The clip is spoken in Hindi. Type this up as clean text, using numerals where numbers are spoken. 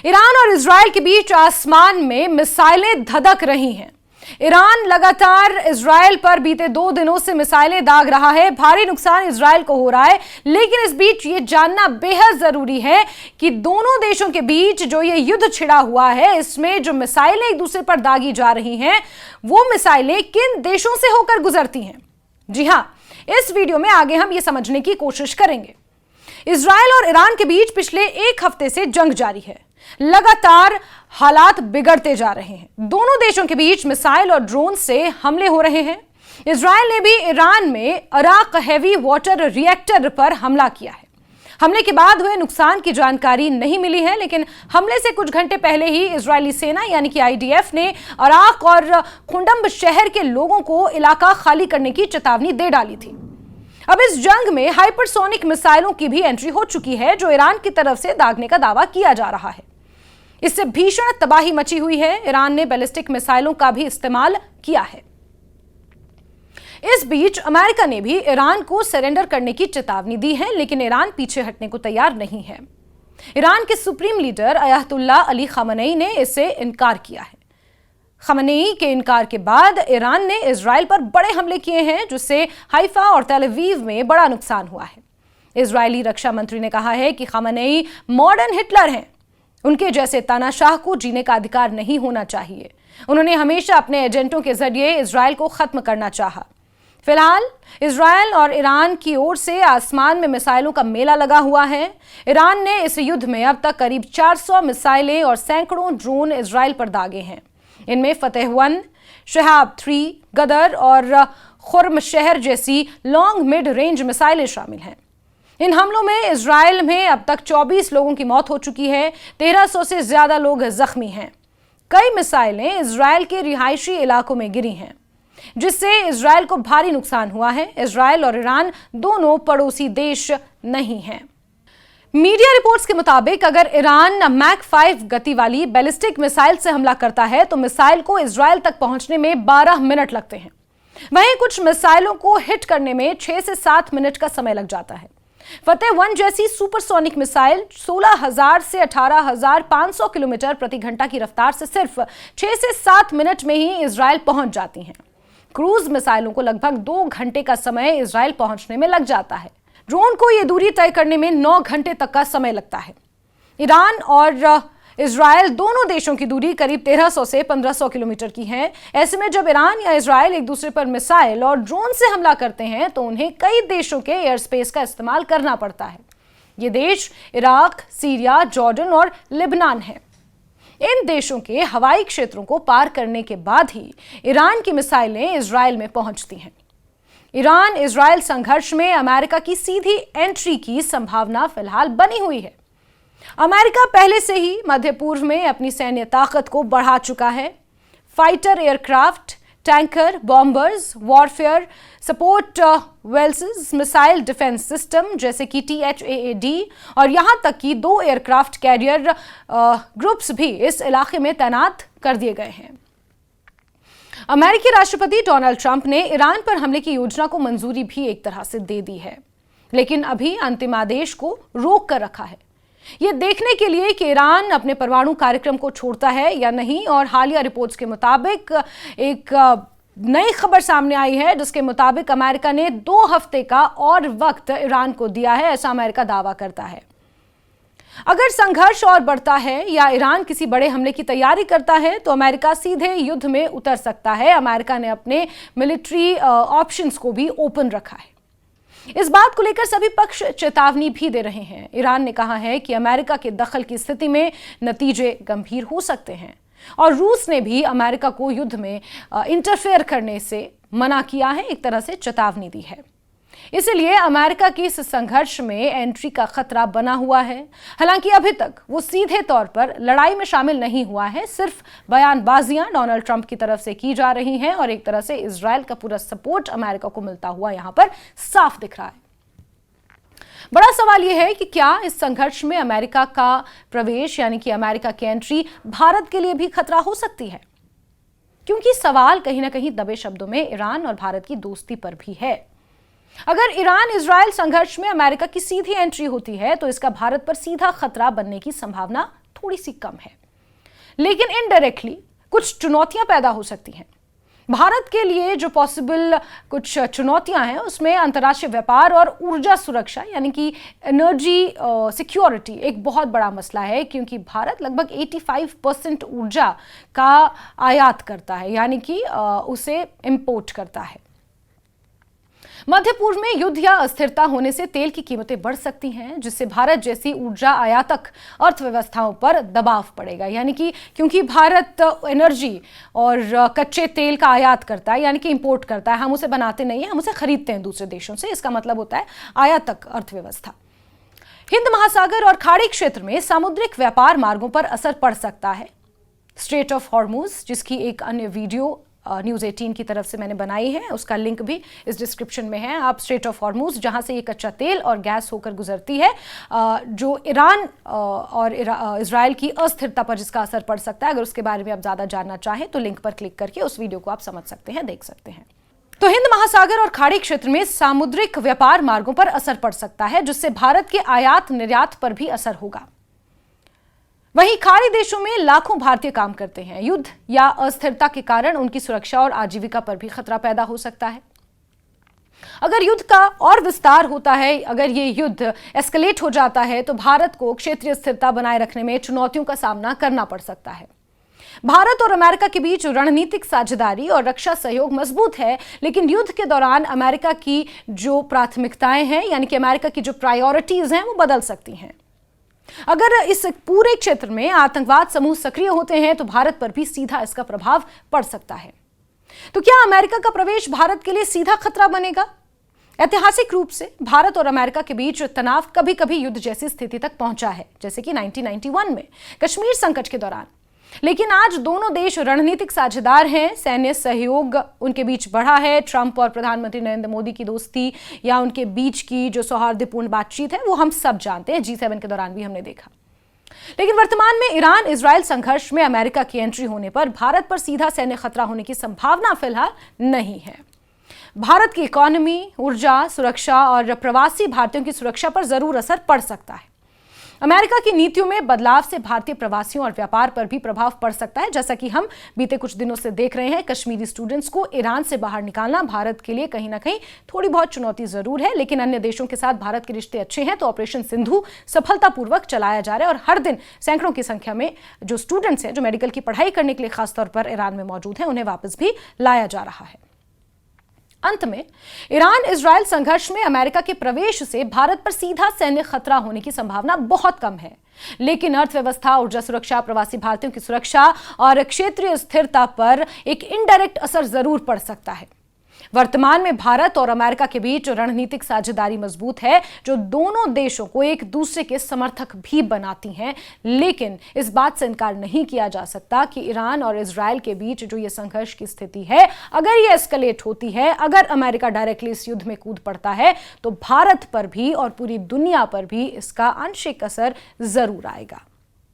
ईरान और इजराइल के बीच आसमान में मिसाइलें धधक रही हैं। ईरान लगातार इजराइल पर बीते 2 दिनों से मिसाइलें दाग रहा है। भारी नुकसान इजराइल को हो रहा है, लेकिन इस बीच ये जानना बेहद जरूरी है कि दोनों देशों के बीच जो ये युद्ध छिड़ा हुआ है, इसमें जो मिसाइलें एक दूसरे पर दागी जा रही हैं, वो मिसाइलें किन देशों से होकर गुजरती हैं। जी हां, इस वीडियो में आगे हम ये समझने की कोशिश करेंगे। इजराइल और ईरान के बीच पिछले 1 हफ्ते से जंग जारी है। लगातार हालात बिगड़ते जा रहे हैं। दोनों देशों के बीच मिसाइल और ड्रोन से हमले हो रहे हैं। इजराइल ने भी ईरान में अराक हैवी वाटर रिएक्टर पर हमला किया है। हमले के बाद हुए नुकसान की जानकारी नहीं मिली है, लेकिन हमले से कुछ घंटे पहले ही इजरायली सेना यानी कि आईडीएफ ने अराक और खुंडम शहर के लोगों को इलाका खाली करने की चेतावनी दे डाली थी। अब इस जंग में हाइपरसोनिक मिसाइलों की भी एंट्री हो चुकी है, जो ईरान की तरफ से दागने का दावा किया जा रहा है। इससे भीषण तबाही मची हुई है। ईरान ने बैलिस्टिक मिसाइलों का भी इस्तेमाल किया है। इस बीच अमेरिका ने भी ईरान को सरेंडर करने की चेतावनी दी है, लेकिन ईरान पीछे हटने को तैयार नहीं है। ईरान के supreme leader Ayatollah Ali Khamenei ने इससे इनकार किया है। खामेनी के इनकार के बाद ईरान ने इजराइल पर बड़े हमले किए हैं, जिससे हाइफा और तेल अवीव में बड़ा नुकसान हुआ है। इजरायली रक्षा मंत्री ने कहा है कि खामेनी मॉडर्न हिटलर हैं। उनके जैसे तानाशाह को जीने का अधिकार नहीं होना चाहिए। उन्होंने हमेशा अपने एजेंटों के जरिए इजराइल को खत्म करना चाहा। फिलहाल इजराइल और ईरान की ओर से आसमान में मिसाइलों का मेला लगा हुआ है। ईरान ने इस युद्ध में अब तक करीब 400 मिसाइलें और सैकड़ों ड्रोन इजराइल पर दागे हैं। इनमें फतेह-1, शहाब-3, गदर और खुर्म शहर जैसी लॉन्ग मिड रेंज मिसाइलें शामिल हैं। इन हमलों में इजराइल में अब तक 24 लोगों की मौत हो चुकी है। 1300 से ज्यादा लोग जख्मी हैं। कई मिसाइलें इजराइल के रिहायशी इलाकों में गिरी हैं, जिससे इजराइल को भारी नुकसान हुआ है। इजराइल और ईरान दोनों पड़ोसी देश नहीं हैं। मीडिया रिपोर्ट्स के मुताबिक अगर ईरान मैक 5 गति वाली बैलिस्टिक मिसाइल से हमला करता है तो मिसाइल को इजराइल तक पहुंचने में 12 मिनट लगते हैं। वहीं कुछ मिसाइलों को हिट करने में 6 से 7 मिनट का समय लग जाता है। फतेह-1 जैसी सुपरसोनिक मिसाइल 16,000 से 18,500 किलोमीटर प्रति घंटा की रफ्तार से सिर्फ 6 से 7 मिनट में ही इजराइल पहुंच जाती हैं। क्रूज मिसाइलों को लगभग 2 घंटे का समय इजराइल पहुंचने में लग जाता है। ड्रोन को यह दूरी तय करने में 9 घंटे तक का समय लगता है। ईरान और इजराइल दोनों देशों की दूरी करीब 1300 से 1500 किलोमीटर की है। ऐसे में जब ईरान या इजराइल एक दूसरे पर मिसाइल और ड्रोन से हमला करते हैं तो उन्हें कई देशों के एयर स्पेस का इस्तेमाल करना पड़ता है। ये देश इराक, सीरिया, जॉर्डन और लेबनान है। इन देशों के हवाई क्षेत्रों को पार करने के बाद ही ईरान की मिसाइलें इजराइल में पहुंचती हैं। ईरान इजराइल संघर्ष में अमेरिका की सीधी एंट्री की संभावना फिलहाल बनी हुई है। अमेरिका पहले से ही मध्य पूर्व में अपनी सैन्य ताकत को बढ़ा चुका है। Fighter aircraft, tanker, bombers, warfare support vessels, missile defence system जैसे कि THAAD और यहां तक कि 2 एयरक्राफ्ट कैरियर ग्रुप्स भी इस इलाके में तैनात कर दिए गए हैं। अमेरिकी राष्ट्रपति डोनाल्ड ट्रंप ने ईरान पर हमले की योजना को मंजूरी भी एक तरह से दे दी है, लेकिन अभी अंतिम आदेश को रोक कर रखा है, यह देखने के लिए कि ईरान अपने परमाणु कार्यक्रम को छोड़ता है या नहीं। और हालिया रिपोर्ट्स के मुताबिक एक नई खबर सामने आई है, जिसके मुताबिक अमेरिका ने 2 हफ्ते का और वक्त ईरान को दिया है, ऐसा अमेरिका दावा करता है। अगर संघर्ष और बढ़ता है या ईरान किसी बड़े हमले की तैयारी करता है तो अमेरिका सीधे युद्ध में उतर सकता है। अमेरिका ने अपने मिलिट्री ऑप्शंस को भी ओपन रखा है। इस बात को लेकर सभी पक्ष चेतावनी भी दे रहे हैं। ईरान ने कहा है कि अमेरिका के दखल की स्थिति में नतीजे गंभीर हो सकते हैं, और रूस ने भी अमेरिका को युद्ध में इंटरफेयर करने से मना किया है, एक तरह से चेतावनी दी है। इसलिए अमेरिका की इस संघर्ष में एंट्री का खतरा बना हुआ है। हालांकि अभी तक वो सीधे तौर पर लड़ाई में शामिल नहीं हुआ है। सिर्फ बयानबाजियां डोनाल्ड ट्रंप की तरफ से की जा रही हैं और एक तरह से इजराइल का पूरा सपोर्ट अमेरिका को मिलता हुआ यहां पर साफ दिख रहा है। बड़ा सवाल यह है कि क्या इस संघर्ष में अमेरिका का प्रवेश यानी कि अमेरिका की एंट्री भारत के लिए भी खतरा हो सकती है, क्योंकि सवाल कहीं ना कहीं दबे शब्दों में ईरान और भारत की दोस्ती पर भी है। अगर ईरान इजराइल संघर्ष में अमेरिका की सीधी एंट्री होती है तो इसका भारत पर सीधा खतरा बनने की संभावना थोड़ी सी कम है, लेकिन इनडायरेक्टली कुछ चुनौतियां पैदा हो सकती हैं। भारत के लिए जो पॉसिबल कुछ चुनौतियां हैं उसमें अंतर्राष्ट्रीय व्यापार और ऊर्जा सुरक्षा यानी कि एनर्जी सिक्योरिटी एक बहुत बड़ा मसला है, क्योंकि भारत लगभग 85% ऊर्जा का आयात करता है, यानी कि उसे इंपोर्ट करता है। मध्य पूर्व में युद्ध या अस्थिरता होने से तेल की कीमतें बढ़ सकती हैं, जिससे भारत जैसी ऊर्जा आयातक अर्थव्यवस्थाओं पर दबाव पड़ेगा। यानी कि क्योंकि भारत एनर्जी और कच्चे तेल का आयात करता है, यानी कि इंपोर्ट करता है, हम उसे बनाते नहीं हैं, हम उसे खरीदते हैं दूसरे देशों से। इसका मतलब होता है आयातक अर्थव्यवस्था। हिंद महासागर और खाड़ी क्षेत्र में सामुद्रिक व्यापार मार्गों पर असर पड़ सकता है। स्ट्रेट ऑफ हॉर्मुज, जिसकी एक अन्य वीडियो न्यूज़ 18 की तरफ से मैंने बनाई है, उसका लिंक भी इस डिस्क्रिप्शन में है। आप स्ट्रेट ऑफ हॉर्मुज, जहां से ये कच्चा तेल और गैस होकर गुजरती है, जो ईरान और इजराइल की अस्थिरता पर जिसका असर पड़ सकता है, अगर उसके बारे में आप ज़्यादा जानना चाहें तो लिंक पर क्लिक करके उस वीडियो को आप समझ सकते हैं, देख सकते हैं। तो हिंद महासागर और खाड़ी क्षेत्र में सामुद्रिक व्यापार मार्गों पर असर पड़ सकता है, जिससे भारत के आयात निर्यात पर भी असर होगा। वहीं खाड़ी देशों में लाखों भारतीय काम करते हैं। युद्ध या अस्थिरता के कारण उनकी सुरक्षा और आजीविका पर भी खतरा पैदा हो सकता है। अगर युद्ध का और विस्तार होता है, अगर ये युद्ध एस्केलेट हो जाता है, तो भारत को क्षेत्रीय स्थिरता बनाए रखने में चुनौतियों का सामना करना पड़ सकता है। भारत और अमेरिका के बीच रणनीतिक साझेदारी और रक्षा सहयोग मजबूत है, लेकिन युद्ध के दौरान अमेरिका की जो प्राथमिकताएं हैं, यानी कि अमेरिका की जो प्रायोरिटीज हैं, वो बदल सकती हैं। अगर इस पूरे क्षेत्र में आतंकवाद समूह सक्रिय होते हैं तो भारत पर भी सीधा इसका प्रभाव पड़ सकता है। तो क्या अमेरिका का प्रवेश भारत के लिए सीधा खतरा बनेगा? ऐतिहासिक रूप से भारत और अमेरिका के बीच तनाव कभी कभी युद्ध जैसी स्थिति तक पहुंचा है, जैसे कि 1991 में कश्मीर संकट के दौरान। लेकिन आज दोनों देश रणनीतिक साझेदार हैं, सैन्य सहयोग उनके बीच बढ़ा है। ट्रंप और प्रधानमंत्री नरेंद्र मोदी की दोस्ती या उनके बीच की जो सौहार्दपूर्ण बातचीत है, वो हम सब जानते हैं, G7 के दौरान भी हमने देखा। लेकिन वर्तमान में ईरान इजराइल संघर्ष में अमेरिका की एंट्री होने पर भारत पर सीधा सैन्य खतरा होने की संभावना फिलहाल नहीं है। भारत की इकोनॉमी, ऊर्जा सुरक्षा और प्रवासी भारतीयों की सुरक्षा पर जरूर असर पड़ सकता है। अमेरिका की नीतियों में बदलाव से भारतीय प्रवासियों और व्यापार पर भी प्रभाव पड़ सकता है, जैसा कि हम बीते कुछ दिनों से देख रहे हैं। कश्मीरी स्टूडेंट्स को ईरान से बाहर निकालना भारत के लिए कहीं ना कहीं थोड़ी बहुत चुनौती जरूर है, लेकिन अन्य देशों के साथ भारत के रिश्ते अच्छे हैं, तो ऑपरेशन सिंधु सफलतापूर्वक चलाया जा रहा है और हर दिन सैकड़ों की संख्या में जो स्टूडेंट्स हैं, जो मेडिकल की पढ़ाई करने के लिए खासतौर पर ईरान में मौजूद हैं, उन्हें वापस भी लाया जा रहा है। अंत में ईरान इजराइल संघर्ष में अमेरिका के प्रवेश से भारत पर सीधा सैन्य खतरा होने की संभावना बहुत कम है, लेकिन अर्थव्यवस्था, ऊर्जा सुरक्षा, प्रवासी भारतीयों की सुरक्षा और क्षेत्रीय स्थिरता पर एक इनडायरेक्ट असर जरूर पड़ सकता है। वर्तमान में भारत और अमेरिका के बीच रणनीतिक साझेदारी मजबूत है, जो दोनों देशों को एक दूसरे के समर्थक भी बनाती हैं। लेकिन इस बात से इनकार नहीं किया जा सकता कि ईरान और इजराइल के बीच जो ये संघर्ष की स्थिति है, अगर ये एस्केलेट होती है, अगर अमेरिका डायरेक्टली इस युद्ध में कूद पड़ता है, तो भारत पर भी और पूरी दुनिया पर भी इसका आंशिक असर जरूर आएगा।